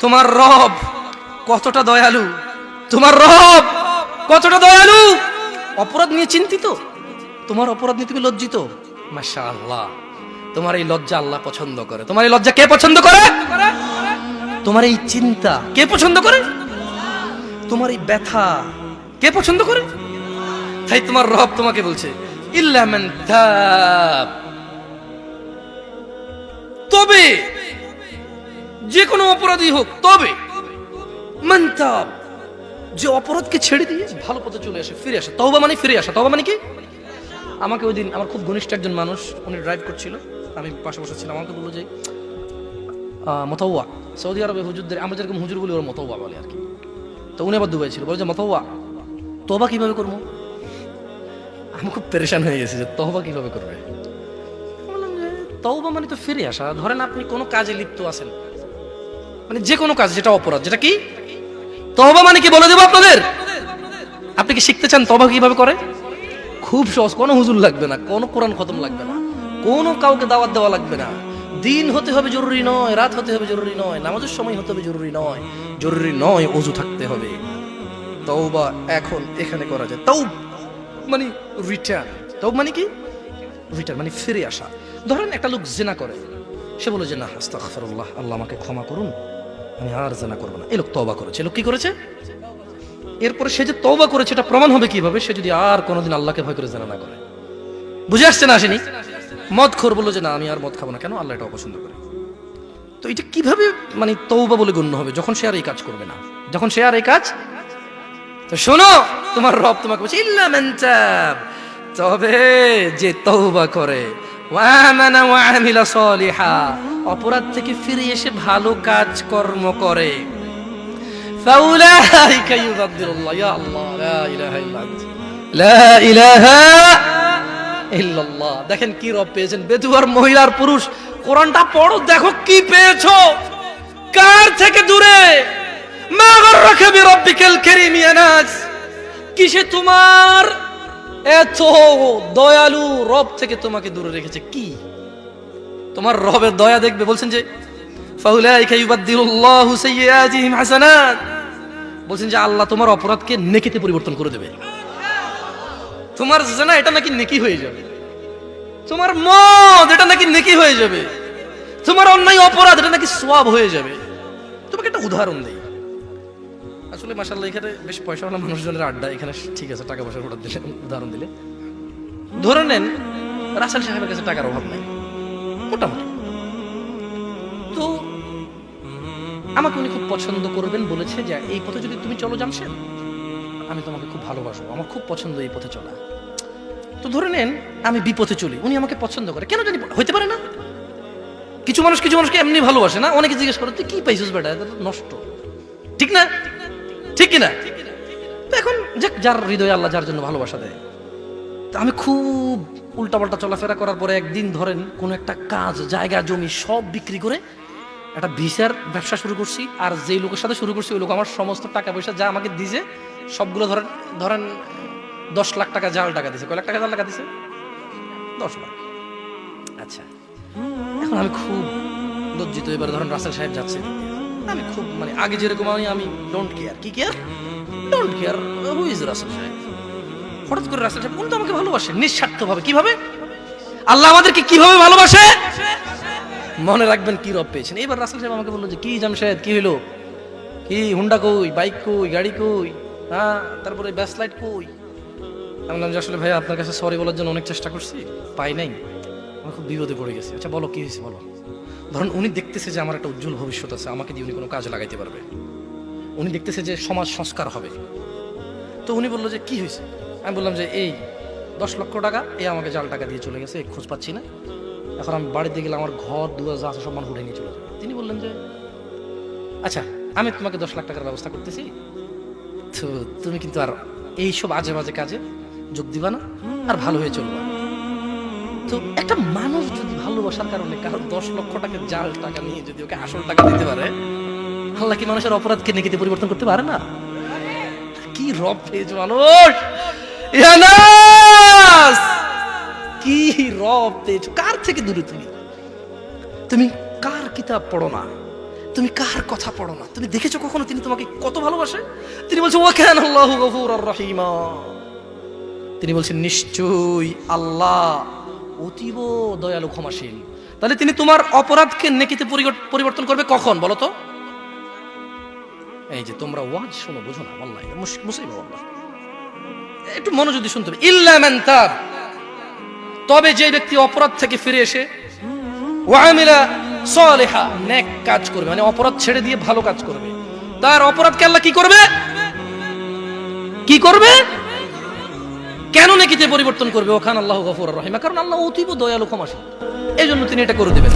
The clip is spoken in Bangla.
তোমার রব কতটা দয়ালু, তোমার রব কতটা দয়ালু। অপরাধ নিয়ে চিন্তিত, তোমার অপরাধ নিয়ে তুমি লজ্জিত। মাশাআল্লাহ, তোমার এই লজ্জা আল্লাহ পছন্দ করে। তোমার এই লজ্জা কে পছন্দ করে? তোমার এই চিন্তা কে পছন্দ করে? তোমার এই ব্যথা কে পছন্দ করে? তাই তোমার রব তোমাকে বলছে ইল্লা মান তাব, তবে যে কোনো অপরাধী হোক, তবে মান তাব, যে অপরাধকে ছেড়ে দিয়ে ভালো পথে চলে আসে, ফিরে আসে। তওবা মানে ফিরে আসা। তওবা মানে কি? আমাকে ওই দিন আমার খুব ঘনিষ্ঠ একজন মানুষ, উনি ড্রাইভ করছিল, আমি পাশে বসে ছিলাম, আমাকে বললো যে মতাওয়া, সৌদি আরবে হুজুরদের আমরা যেরকম হুজুর বলি ওরা মতাওয়া বলে আর কি। তো উনি আবার দুবাই ছিল, বলে যে মতাওয়া তওবা কিভাবে করবো। আমি খুব পেরেশান হয়ে গেছি যে তওবা কিভাবে করবে। বললাম যে তওবা মানে তো ফিরে আসা। ধরেন আপনি কোনো কাজে লিপ্ত আছেন, মানে যে কোনো কাজ যেটা অপরাধ, যেটা কি তওবা মানে কি বলে দেবো আপনাদের। আপনি কি শিখতে চান তওবা কিভাবে করে? খুব সহজ, কোনো হুজুর লাগবে না, কোনো কোরআন খতম লাগবে না, কোনো কাউকে দাওয়াত দেওয়া লাগবে না। দিন হতে হবে জরুরি নয়, রাত হতে হবে জরুরি নয়, নামাজের সময় হতে হবে জরুরি নয়, জরুরি নয় ওযু থাকতে হবে। তওবা এখন এখানে করা যায়। তওব মানে রিটার্ন। তওব মানে কি? রিটার্ন মানে ফিরে আসা। ধরেন একটা লোক জিনা করে, সে বলে যে না আস্তাগফিরুল্লাহ, আল্লাহ আমাকে ক্ষমা করুন, আমি আর জিনা করব না। এই লোক তওবা করেছে। লোক কি করেছে? এরপরে সে যে তওবা করেছে এটা প্রমাণ হবে কিভাবে? সে যদি আর কোনোদিন আল্লাহকে ভয় করে জিনা না করে। বুঝে আসছে না? আসেনি? মদখোর বলল যে না আমি আর মদ খাবো না, কেন? আল্লাহ এটা অপছন্দ করে। তো এটা কিভাবে মানে তওবা বলে গণ্য হবে? যখন সে আর এই কাজ করবে না, যখন সে আর এই কাজ। তো শোনো, তোমার রব তোমাকে বলছে ইল্লা মান তাব, তবে যে তওবা করে, ওয়া আমানা ওয়া আমিলা সলিহা, অপরাধ থেকে ফিরে এসে ভালো কাজ কর্ম করে, ফাউলাইকা ইউবাদদিলুল্লাহ, ইয়া আল্লাহ লা ইলাহা ইল্লা আনতা, লা ইলাহা ইল্লাল্লাহ। দেখেন কি রব পেয়েছেন, বেদুয়ার মহিলার পুরুষ। কোরআনটা পড়ো, দেখো কি পেয়েছো, কার থেকে দূরে। মা গররাকা বিরাব্বিকাল কারীম ইয়া নাস, কিসে তোমার এত দয়ালু রব থেকে তোমাকে দূরে রেখেছে? কি তোমার রবের দয়া দেখবে? বলছেন যে ফাউলাইকা ইউবাদদিলুল্লাহু সাইয়্যাতিহিম হাসানাত, বলছেন যে আল্লাহ তোমার অপরাধকে নেকিতে পরিবর্তন করে দেবে। তোমার জিনা এটা নাকি নেকি হয়ে যাবে, তোমার মদ এটা নাকি নেকি হয়ে যাবে, তোমার অন্যায় অপরাধ এটা নাকি সওয়াব হয়ে যাবে। তোমাকে একটা উদাহরণ দেই। আসলে মাশাআল্লাহ এখানে বেশ পয়সাওয়ালা মানুষজনের আড্ডা, এখানে ঠিক আছে টাকা পয়সার উদাহরণ দিলে। ধরে নেন রাসেল সাহেবের কাছে টাকার অভাব নাই মোটামুটি, তো আমাকে উনি খুব পছন্দ করবেন বলেছে যে এই পথে যদি তুমি চলো জামশেদ, আমি তোমাকে খুব ভালোবাসবো, আমার খুব পছন্দ এই পথে চলা। তো ধরে নেন আমি বিপথে চলি, উনি আমাকে পছন্দ করে, কেন জানি হইতে পারে না। কিছু মানুষকে এমনি ভালোবাসে না, অনেকে জিজ্ঞেস করে তুই কি পাইছিস বেটা, এটা তো নষ্ট, ঠিক না? ঠিক কিনা? তো এখন যার হৃদয়ে আল্লাহ যার জন্য ভালোবাসা দেয়। তা আমি খুব উল্টাপাল্টা চলাফেরা করার পরে একদিন ধরেন কোন একটা কাজ, জায়গা জমি সব বিক্রি করে একটা ভিসার ব্যবসা শুরু করছি। আর যেই লোকের সাথে শুরু করছি ওই লোক আমার সমস্ত টাকা পয়সা যা আমাকে দিছে সবগুলো ধরেন 10 লাখ টাকা জাল টাকা দিছে। কয় লাখ টাকা জাল টাকা দিছে? 10 লাখ। আচ্ছা, এখন আমি খুব লজ্জিত। এবার ধরেন রাসেল সাহেব যাচ্ছে, আমি খুব মানে আগে যেরকম আমি ডোন্ট কেয়ার, কি care, don't care who is Russel সাহেব। হঠাৎ করে রাসেল সাহেব কিন্তু আমাকে ভালোবাসে নিঃস্বার্থভাবে। কিভাবে? আল্লাহ আমাদেরকে কিভাবে ভালোবাসে মনে রাখবেন কি রব পেয়েছেন। এবার রাসেল সাহেব আমাকে বললো যে কি জামশেদ কি হইলো, কি হুন্ডা কই, বাইক কই, গাড়ি কই, হ্যাঁ তারপরে ব্যাস লাইট কই। আমি বললাম যে আসলে ভাইয়া আপনার কাছে সরি বলার জন্য অনেক চেষ্টা করছি, পাই নাই, আমি খুব বিপদে পড়ে গেছি। আচ্ছা বলো কি হয়েছে বলো। ধরুন উনি দেখতেছে যে আমার একটা উজ্জ্বল ভবিষ্যৎ আছে, আমাকে দিয়ে উনি কোনো কাজে লাগাইতে পারবে, উনি দেখতেছে যে সমাজ সংস্কার হবে। তো উনি বললো যে কি হয়েছে। আমি বললাম যে এই 10 লক্ষ টাকা এ আমাকে জাল টাকা দিয়ে চলে গেছে, খোঁজ পাচ্ছি না, এখন আমি বাড়িতে গেলে আমার ঘর দুয়ার যা আছে সব মানুষ উঠে নিয়ে চলে যাবে। তিনি বললেন যে আচ্ছা আমি তোমাকে 10 লাখ টাকার ব্যবস্থা করতেছি, তো তুমি কিন্তু আর এইসব আজে বাজে কাজে যোগ দিবা না, আর ভালো হয়ে চলবা। তো একটা মানুষ যদি ভালোবাসার কারণে কারো 10 লক্ষ টাকা জাল টাকা নিয়ে যদি ওকে আসল টাকা দিতে পারে, আল্লাহ কি মানুষের অপরাধকে নেকিতে পরিবর্তন করতে পারে না? কি রব পেয়েছে মানুষ, কি রব পেয়েছো। কার থেকে দূরে তুমি কার কিতাব পড়ো না, তুমি কার কথা পড়ো না? তুমি দেখেছো কখনো তিনি তোমাকে কত ভালোবাসে? তিনি বলছেন ওয়া কানা আল্লাহু গফুরার রহিমা। তিনি বলছেন নিশ্চয়ই আল্লাহ অতীব দয়ালু ক্ষমাশীল। তাহলে তিনি তোমার অপরাধকে নেকিতে পরিবর্তন করবে কখন বলো তো? এই যে তোমরা ওয়াজ শোনো, বুঝো না, আল্লাহ মুসিবত, আল্লাহ একটু মনোযোগ দিয়ে শুনতে হবে। ইল্লা মান তাব, তবে যে ব্যক্তি অপরাধ থেকে ফিরে এসে ওয়া আমিলা সালিহা, নেক কাজ করবে, মানে অপরাধ ছেড়ে দিয়ে ভালো কাজ করবে, তার অপরাধকে আল্লাহ কি করবে? কি করবে? কেন নেকিতে পরিবর্তন করবে? ওখান আল্লাহু গফুরুর রহিম, কারণ আল্লাহ অতীব দয়ালু ক্ষমাশীল, এই জন্য তিনি এটা করে দেবেন।